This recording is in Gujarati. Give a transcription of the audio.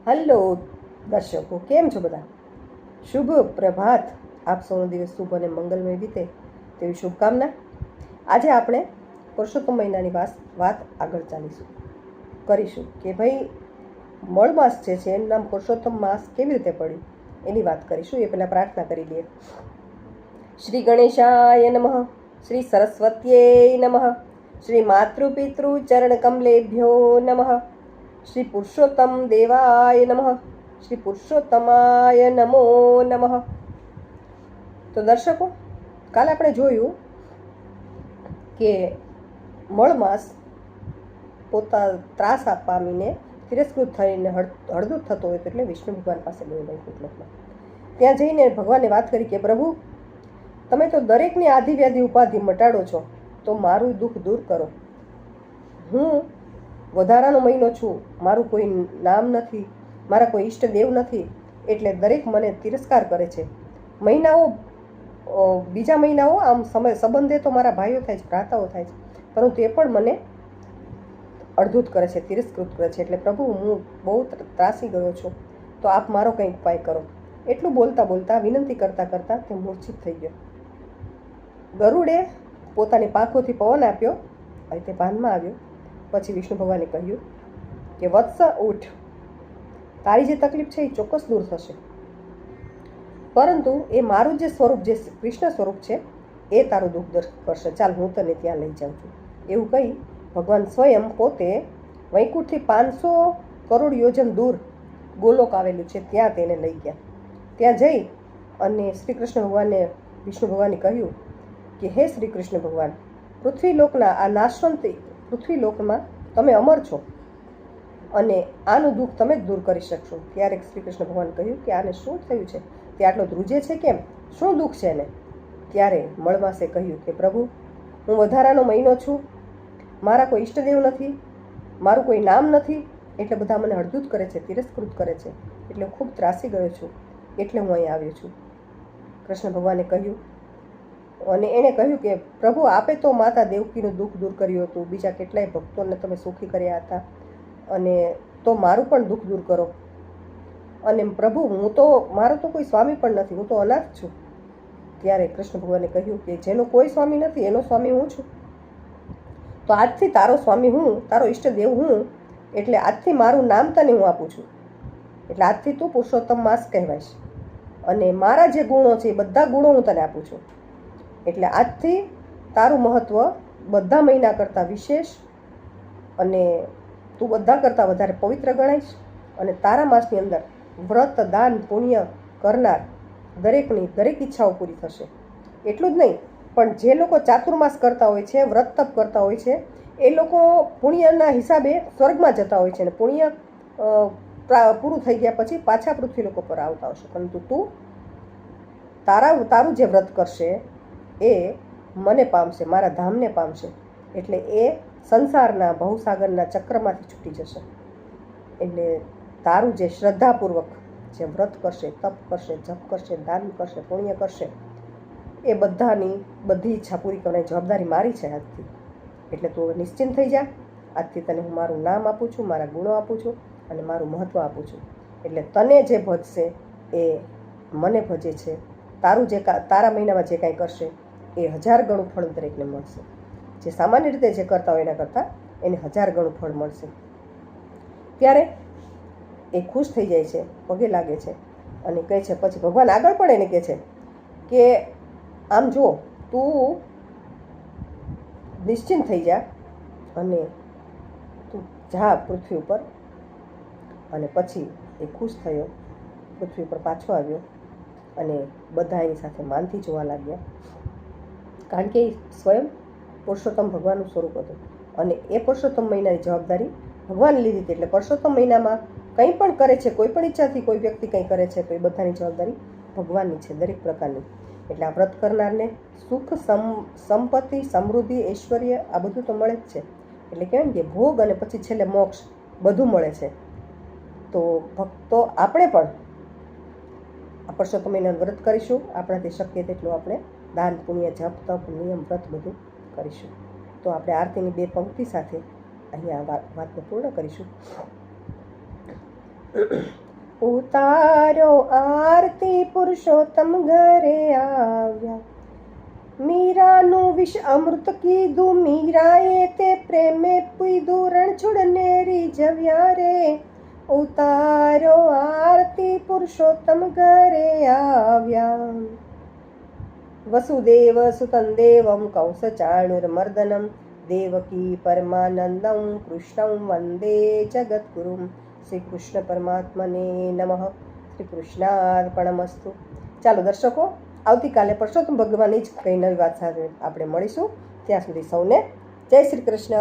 હલો દર્શકો, કેમ છો બધા? શુભ પ્રભાત. આપ સૌનો દિવસ શુભ અને મંગલમય વીતે તેવી શુભકામના. આજે આપણે પુરુષોત્તમ મહિનાની વાત આગળ કરીશું કે ભાઈ મળ માસ જે છે એનું નામ પુરુષોત્તમ માસ કેવી રીતે પડ્યું એની વાત કરીશું. એ પહેલાં પ્રાર્થના કરી લઈએ. શ્રી ગણેશાય નમઃ, શ્રી સરસ્વત્યે નમઃ, શ્રી માતૃપિતૃ ચરણ કમલેભ્યો નમઃ, શ્રી પુરુષોત્તમ દેવાય નમઃ, શ્રી પુરુષોત્તમાય નમો નમઃ. તો દર્શકો, કાલે આપણે જોયું કે મળમાસ ત્રાસ પામીને તિરસ્કૃત થઈને હળદૂત થતો હોય તો એટલે વિષ્ણુ ભગવાન પાસે ગયો વૈકુંઠમાં. ત્યાં જઈને ભગવાને વાત કરી કે પ્રભુ, તમે તો દરેકની આધિ વ્યાધિ ઉપાધિ મટાડો છો, તો મારું દુઃખ દૂર કરો. હું વધારાનો મહિનો છું, મારું કોઈ નામ નથી, મારા કોઈ ઈષ્ટદેવ નથી, એટલે દરેક મને તિરસ્કાર કરે છે. બીજા મહિનાઓ આમ સંબંધે તો મારા ભાઈઓ થાય છે, ભ્રાતાઓ થાય છે, પરંતુ એ પણ મને અડધૂત કરે છે, તિરસ્કૃત કરે છે. એટલે પ્રભુ, હું બહુ ત્રાસી ગયો છું, તો આપ મારો કંઈક ઉપાય કરો. એટલું બોલતા બોલતા વિનંતી કરતાં કરતાં તે મૂર્છિત થઈ ગયો. ગરુડે પોતાની પાંખોથી પવન આપ્યો અને તે ભાનમાં આવ્યો. પછી વિષ્ણુ ભગવાને કહ્યું કે વત્સ, ઉઠ, તારી જે તકલીફ છે એ ચોક્કસ દૂર થશે, પરંતુ એ મારું જે સ્વરૂપ, જે કૃષ્ણ સ્વરૂપ છે, એ તારું દુઃખ દૂર કરશે. ચાલ, હું તને ત્યાં લઈ જાઉં છું. એવું કહી ભગવાન સ્વયં પોતે વૈકુંઠથી 500 કરોડ યોજન દૂર ગોલોક આવેલું છે ત્યાં તેને લઈ ગયા. ત્યાં જઈ અને શ્રી કૃષ્ણ ભગવાને વિષ્ણુ ભગવાને કહ્યું કે હે શ્રી કૃષ્ણ ભગવાન, પૃથ્વીલોકના આ નાશવંત પૃથ્વીલોકમાં તમે અમર છો અને આનું દુઃખ તમે જ દૂર કરી શકશો. ત્યારે શ્રી કૃષ્ણ ભગવાન કહ્યું કે આને શું થયું છે, તે આટલો ધ્રુજે છે કેમ, શું દુઃખ છે એને? ત્યારે મળમાસે કહ્યું કે પ્રભુ, હું વધારાનો મહિનો છું, મારા કોઈ ઈષ્ટદેવ નથી, મારું કોઈ નામ નથી, એટલે બધા મને અડધૂત કરે છે, તિરસ્કૃત કરે છે, એટલે હું ખૂબ ત્રાસી ગયો છું, એટલે હું અહીં આવ્યો છું. કૃષ્ણ ભગવાને કહ્યું, અને એણે કહ્યું કે પ્રભુ, આપે તો માતા દેવકીનું દુઃખ દૂર કર્યું હતું, બીજા કેટલાય ભક્તોને તમે સુખી કર્યા હતા, અને તો મારું પણ દુઃખ દૂર કરો. અને પ્રભુ, મારો તો કોઈ સ્વામી પણ નથી, હું તો અનાથ છું. ત્યારે કૃષ્ણ ભગવાને કહ્યું કે જેનો કોઈ સ્વામી નથી એનો સ્વામી હું છું, તો આજથી તારો સ્વામી હું, તારો ઈષ્ટદેવ હું, એટલે આજથી મારું નામ તને હું આપું છું. એટલે આજથી તું પુરુષોત્તમ માસ કહેવાઈશ, અને મારા જે ગુણો છે એ બધા ગુણો હું તને આપું છું. એટલે આજથી તારું મહત્ત્વ બધા મહિના કરતાં વિશેષ, અને તું બધા કરતાં વધારે પવિત્ર ગણાઈશ. અને તારા માસની અંદર વ્રત, દાન, પુણ્ય કરનાર દરેકની દરેક ઈચ્છાઓ પૂરી થશે. એટલું જ નહીં, પણ જે લોકો ચાતુર્માસ કરતા હોય છે, વ્રત તપ કરતા હોય છે, એ લોકો પુણ્યના હિસાબે સ્વર્ગમાં જતા હોય છે, અને પુણ્ય પૂરું થઈ ગયા પછી પાછા પૃથ્વી લોકો પર આવતા હશે. પરંતુ તું તારું જે વ્રત કરશે એ મને પામશે, મારા ધામને પામશે. એટલે એ સંસારના ભવસાગરના ચક્રમાંથી છૂટી જશે. એટલે તારું જે શ્રદ્ધાપૂર્વક જે વ્રત કરશે, તપ કરશે, જપ કરશે, દાન કરશે, પુણ્ય કરશે, એ બધી ઈચ્છા પૂરી કરવાની જવાબદારી મારી છે આજથી. એટલે તું નિશ્ચિંત થઈ જા. આજથી તને હું મારું નામ આપું છું, મારા ગુણો આપું છું, અને મારું મહત્ત્વ આપું છું. એટલે તને જે ભજશે એ મને ભજે છે. તારા મહિનામાં જે કાંઈ કરશે એ 1000 ગણું ફળ દરેકને મળશે. જે સામાન્ય રીતે જે કરતા હોય એના કરતાં એને 1000 ગણું ફળ મળશે. ત્યારે એ ખુશ થઈ જાય છે, પગે લાગે છે, અને કહે છે, પછી ભગવાન આગળ પણ એને કહે છે કે આમ જો, તું નિશ્ચિંત થઈ જા અને તું જા પૃથ્વી ઉપર. અને પછી એ ખુશ થયો, પૃથ્વી ઉપર પાછો આવ્યો, અને બધા એની સાથે માનથી જોવા લાગ્યા, કારણ કે એ સ્વયં પુરુષોત્તમ ભગવાનનું સ્વરૂપ હતું. અને એ પુરુષોત્તમ મહિનાની જવાબદારી ભગવાન લીધી હતી. એટલે પુરુષોત્તમ મહિનામાં કંઈ પણ કરે છે, કોઈ પણ ઈચ્છાથી કોઈ વ્યક્તિ કંઈ કરે છે, તો એ બધાની જવાબદારી ભગવાનની છે, દરેક પ્રકારની. એટલે આ વ્રત કરનારને સુખ, સંપત્તિ, સમૃદ્ધિ, ઐશ્વર્ય આ બધું તો મળે જ છે. એટલે કહેવાય ને કે ભોગ અને પછી છેલ્લે મોક્ષ બધું મળે છે. તો ભક્તો, આપણે પણ આ પુરુષોત્તમ મહિનાનું વ્રત કરીશું. આપણાથી શક્ય તેટલું આપણે દાન, પુણ્ય, જપ, તપ, નિયમ, વ્રત બધું કરીશું. તો આપણે આરતીની 2 પંક્તિ સાથે અહીંયા વાતને પૂર્ણ કરીશું. ઉતારો આરતી પુરુષોત્તમ ઘરે આવ્યા. મીરાનું વિષ અમૃત કીધું, મીરાએ તે પ્રેમે પીધું, રણછોડને રીઝવ્યા રે. ઉતારો આરતી પુરુષોત્તમ ઘરે આવ્યા. વસુદેવ સુતં દેવં કૌસચાણુર્મર્દનમ, દેવકી પરમાનંદં કૃષ્ણં વંદે જગદ્ગુરુમ. શ્રી કૃષ્ણ પરમાત્મને નમઃ. શ્રી કૃષ્ણાર્પણમસ્તુ. ચાલો દર્શકો, આવતીકાલે પરસોત્તમ ભગવાનની જ કંઈ નવી વાત સાથે આપણે મળીશું. ત્યાં સુધી સૌને જય શ્રી કૃષ્ણ.